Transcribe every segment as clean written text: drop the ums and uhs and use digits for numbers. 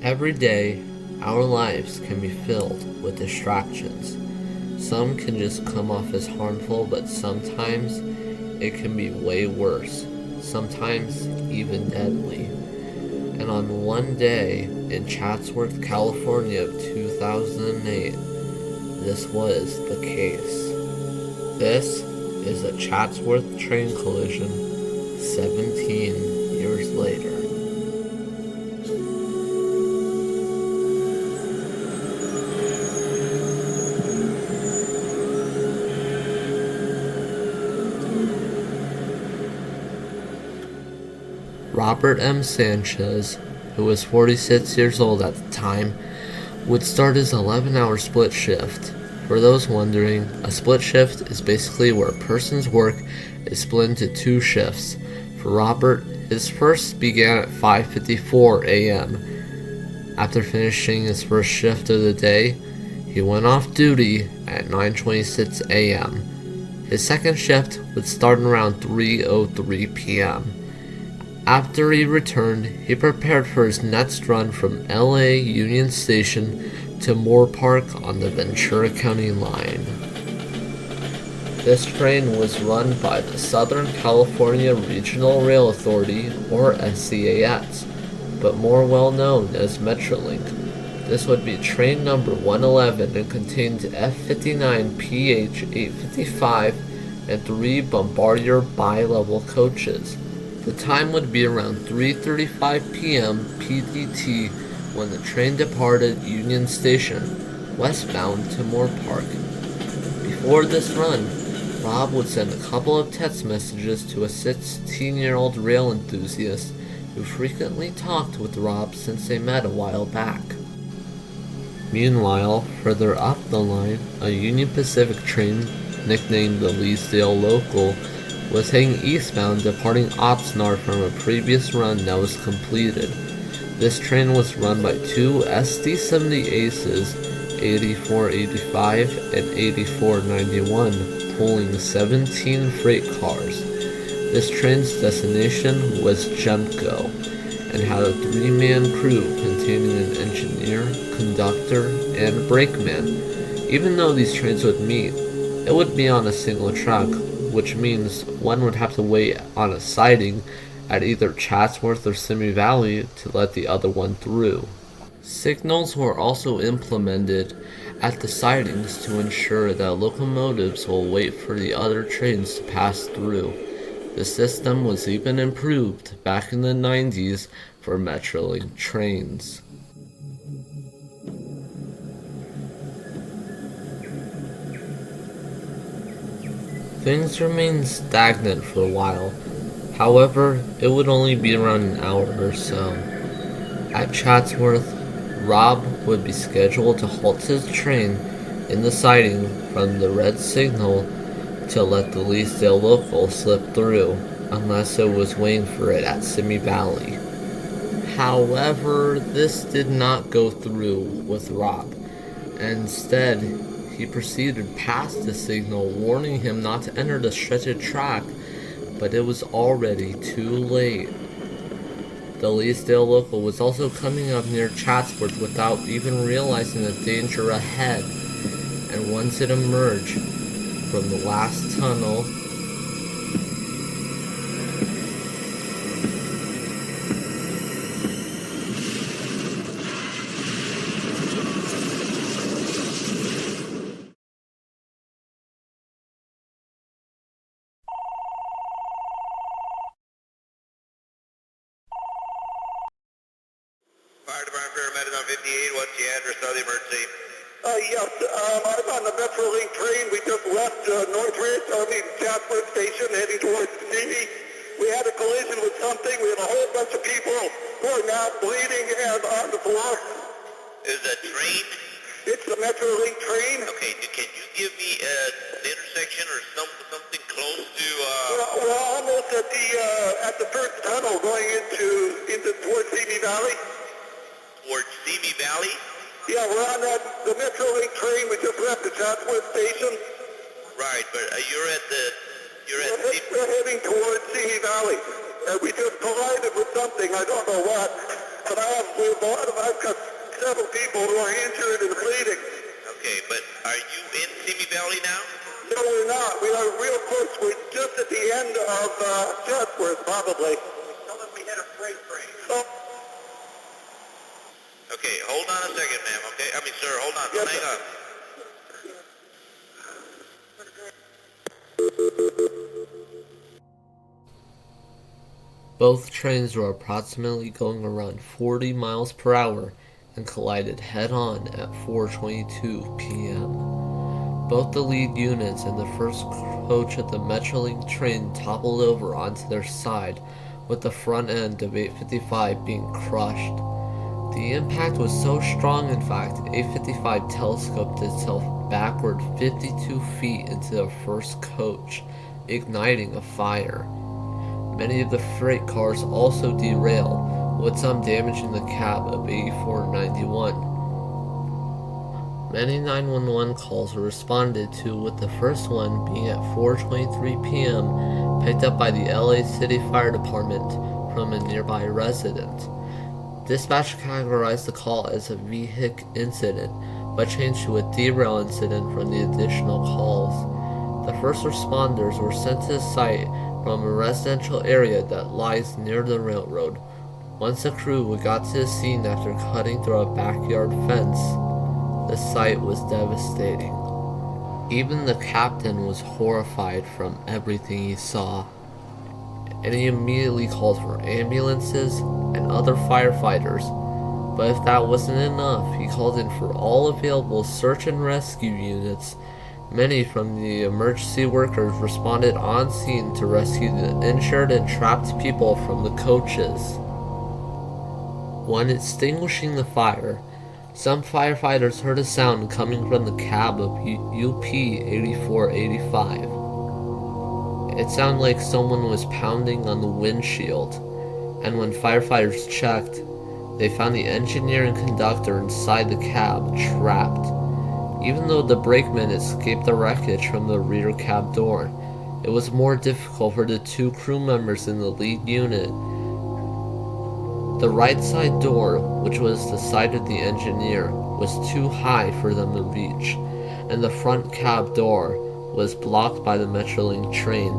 Every day, our lives can be filled with distractions. Some can just come off as harmful, but sometimes it can be way worse, sometimes even deadly. And on one day in Chatsworth, California of 2008, this was the case. This is a Chatsworth train collision 17 years later. Robert M. Sanchez, who was 46 years old at the time, would start his 11-hour split shift. For those wondering, a split shift is basically where a person's work is split into two shifts. For Robert, his first began at 5:54 a.m. After finishing his first shift of the day, he went off duty at 9:26 a.m. His second shift would start around 3:03 p.m. After he returned, he prepared for his next run from LA Union Station to Moore Park on the Ventura County line. This train was run by the Southern California Regional Rail Authority, or SCAS, but more well known as Metrolink. This would be train number 111 and contained F59 PH 855 and 3 Bombardier bi-level coaches. The time would be around 3:35 p.m. PDT when the train departed Union Station, westbound to Moore Park. Before this run, Rob would send a couple of text messages to a 16-year-old rail enthusiast who frequently talked with Rob since they met a while back. Meanwhile, further up the line, a Union Pacific train, nicknamed the Leesdale Local, was heading eastbound, departing Oxnard from a previous run that was completed. This train was run by two SD-70 Aces, 8485 and 8491, pulling 17 freight cars. This train's destination was Gemco, and had a 3-man crew containing an engineer, conductor, and brakeman. Even though these trains would meet, it would be on a single track, which means one would have to wait on a siding at either Chatsworth or Simi Valley to let the other one through. Signals were also implemented at the sidings to ensure that locomotives will wait for the other trains to pass through. The system was even improved back in the 90s for Metrolink trains. Things remained stagnant for a while. However, it would only be around an hour or so. At Chatsworth, Rob would be scheduled to halt his train in the siding from the red signal to let the Leesdale Local slip through, unless it was waiting for it at Simi Valley. However, this did not go through with Rob, and instead, he proceeded past the signal, warning him not to enter the stretch of track, but it was already too late. The Leesdale Local was also coming up near Chatsworth without even realizing the danger ahead, and once it emerged from the last tunnel, Fire Department paramedic on 58, what's the address of the emergency? Yes, I'm on the Metrolink train. We just left Chatsworth Station heading towards Stevie. We had a collision with something. We had a whole bunch of people going out, bleeding, and on the floor. Is that train? It's the Metrolink train. Okay, can you give me the intersection or something close to, We're almost at the first tunnel going into towards Stevie Valley. towards Simi Valley? Yeah, we're on the Metrolink train. We just left the Chatsworth Station. Right, but We're heading towards Simi Valley. We just collided with something. I don't know what. But I've got several people who are injured and bleeding. Okay, but are you in Simi Valley now? No, we're not. We are real close. We're just at the end of Chatsworth, probably. Tell them we hit a freight train. Oh. Okay, hold on a second, ma'am, okay? I mean, sir, hold on. Yes, Hang sir. on. Both trains were approximately going around 40 miles per hour and collided head-on at 4:22 p.m. Both the lead units and the first coach of the Metrolink train toppled over onto their side, with the front end of 855 being crushed. The impact was so strong, in fact, 855 telescoped itself backward 52 feet into the first coach, igniting a fire. Many of the freight cars also derailed, with some damaging the cab of 8491. Many 911 calls were responded to, with the first one being at 4:23 p.m., picked up by the LA City Fire Department from a nearby resident. Dispatch categorized the call as a vehicle incident, but changed to a derail incident from the additional calls. The first responders were sent to the site from a residential area that lies near the railroad. Once the crew got to the scene after cutting through a backyard fence, the sight was devastating. Even the captain was horrified from everything he saw, and he immediately called for ambulances and other firefighters. But if that wasn't enough, he called in for all available search and rescue units. Many from the emergency workers responded on scene to rescue the injured and trapped people from the coaches. When extinguishing the fire, some firefighters heard a sound coming from the cab of UP 8485. It sounded like someone was pounding on the windshield, and when firefighters checked, they found the engineer and conductor inside the cab, trapped. Even though the brakeman escaped the wreckage from the rear cab door, it was more difficult for the two crew members in the lead unit. The right side door, which was the side of the engineer, was too high for them to reach, and the front cab door was blocked by the Metrolink train.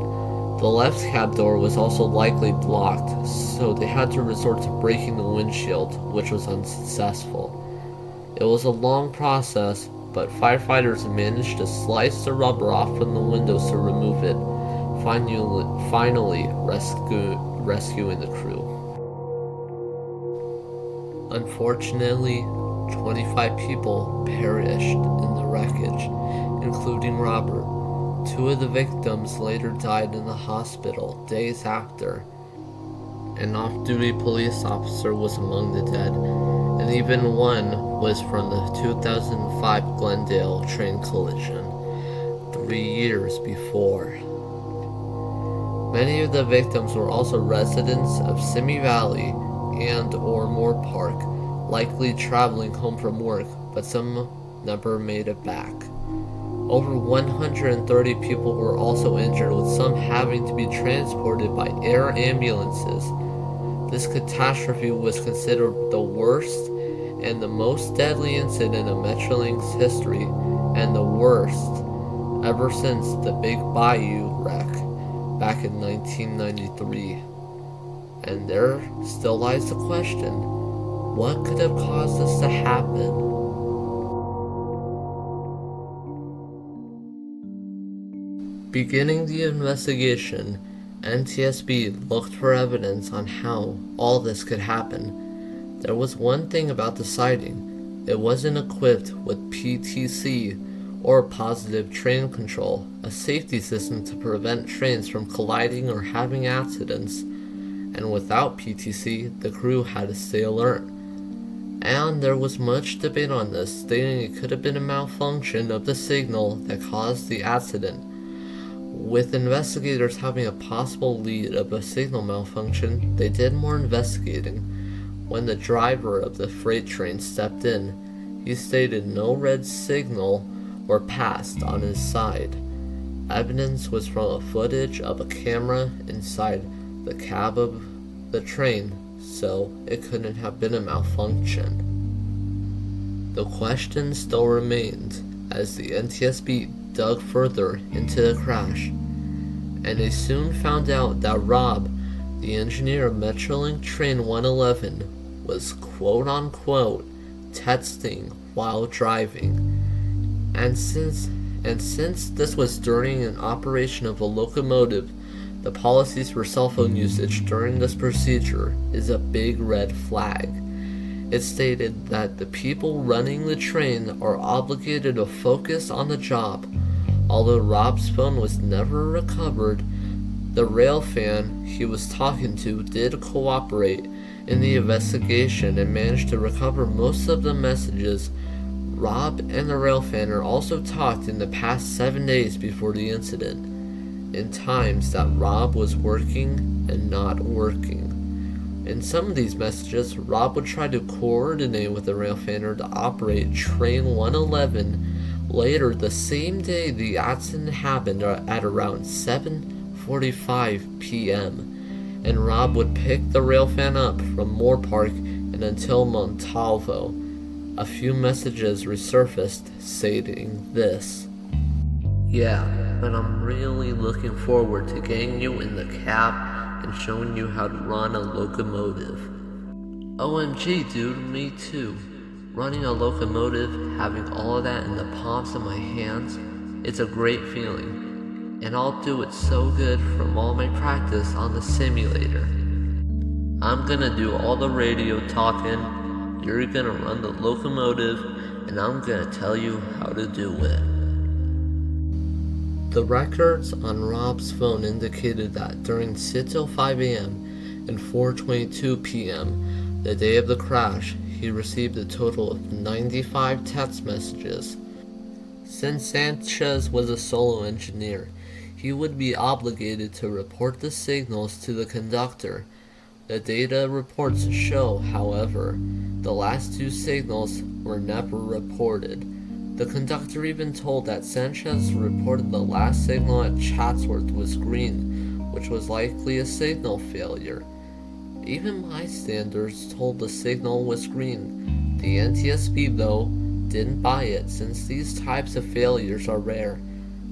The left cab door was also likely blocked, so they had to resort to breaking the windshield, which was unsuccessful. It was a long process, but firefighters managed to slice the rubber off from the windows to remove it, finally rescuing the crew. Unfortunately, 25 people perished in the wreckage, including Robert. Two of the victims later died in the hospital days after. An off-duty police officer was among the dead, and even one was from the 2005 Glendale train collision, 3 years before. Many of the victims were also residents of Simi Valley and or Moore Park, likely traveling home from work, but some never made it back. Over 130 people were also injured, with some having to be transported by air ambulances. This catastrophe was considered the worst and the most deadly incident of Metrolink's history, and the worst ever since the Big Bayou wreck back in 1993. And there still lies the question, what could have caused this to happen? Beginning the investigation, NTSB looked for evidence on how all this could happen. There was one thing about the sighting: it wasn't equipped with PTC or positive train control, a safety system to prevent trains from colliding or having accidents. And without PTC, the crew had to stay alert. And there was much debate on this, stating it could have been a malfunction of the signal that caused the accident. With investigators having a possible lead of a signal malfunction, they did more investigating. When the driver of the freight train stepped in, he stated no red signal were passed on his side. Evidence was from a footage of a camera inside the cab of the train so it couldn't have been a malfunction. The question still remained as the NTSB dug further into the crash, and they soon found out that Rob, the engineer of Metrolink Train 111, was quote-unquote texting while driving. And since this was during an operation of a locomotive, the policies for cell phone usage during this procedure is a big red flag. It stated that the people running the train are obligated to focus on the job. Although Rob's phone was never recovered, the railfan he was talking to did cooperate in the investigation and managed to recover most of the messages. Rob and the railfanner also talked in the past 7 days before the incident, in times that Rob was working and not working. In some of these messages, Rob would try to coordinate with the railfanner to operate Train 111. Later the same day, the accident happened at around 7:45 p.m., and Rob would pick the railfan up from Moore Park and until Montalvo. A few messages resurfaced stating this: "Yeah, but I'm really looking forward to getting you in the cab and showing you how to run a locomotive." OMG, dude, me too. Running a locomotive, having all of that in the palms of my hands, it's a great feeling. And I'll do it so good from all my practice on the simulator. I'm gonna do all the radio talking, you're gonna run the locomotive, and I'm gonna tell you how to do it. The records on Rob's phone indicated that during 6:05 a.m. and 4:22 p.m., the day of the crash, he received a total of 95 text messages. Since Sanchez was a solo engineer, he would be obligated to report the signals to the conductor. The data reports show, however, the last two signals were never reported. The conductor even told that Sanchez reported the last signal at Chatsworth was green, which was likely a signal failure. Even bystanders told the signal was green. The NTSB, though, didn't buy it since these types of failures are rare,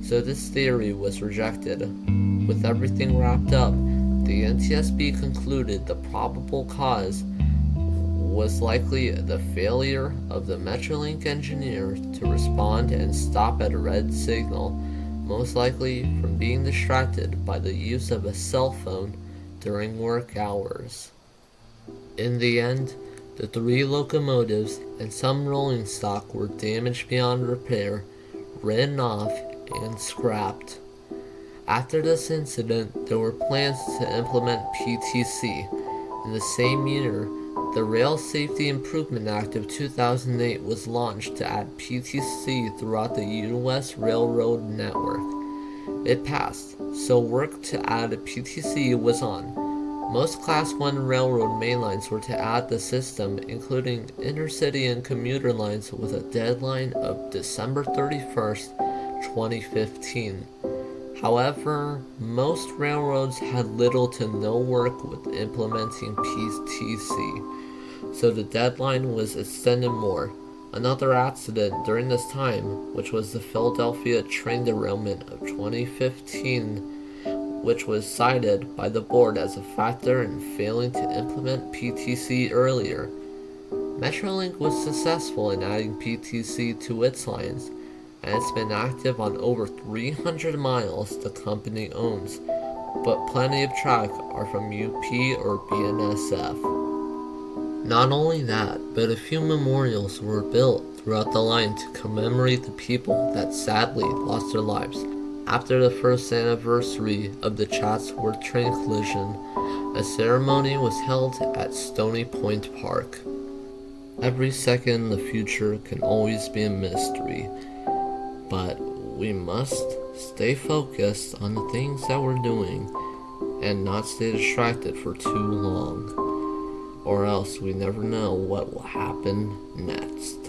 so this theory was rejected. With everything wrapped up, the NTSB concluded the probable cause was likely the failure of the Metrolink engineer to respond and stop at a red signal, most likely from being distracted by the use of a cell phone during work hours. In the end, the 3 locomotives and some rolling stock were damaged beyond repair, written off, and scrapped. After this incident, there were plans to implement PTC. In the same year, the Rail Safety Improvement Act of 2008 was launched to add PTC throughout the U.S. railroad network. It passed, so work to add a PTC was on. Most Class 1 railroad main lines were to add the system, including intercity and commuter lines, with a deadline of December 31st, 2015. However, most railroads had little to no work with implementing PTC, so the deadline was extended more. Another accident during this time, which was the Philadelphia train derailment of 2015, which was cited by the board as a factor in failing to implement PTC earlier. Metrolink was successful in adding PTC to its lines, and it's been active on over 300 miles the company owns, but plenty of track are from UP or BNSF. Not only that, but a few memorials were built throughout the line to commemorate the people that sadly lost their lives. After the first anniversary of the Chatsworth train collision, a ceremony was held at Stony Point Park. Every second in the future can always be a mystery, but we must stay focused on the things that we're doing and not stay distracted for too long, or else we never know what will happen next.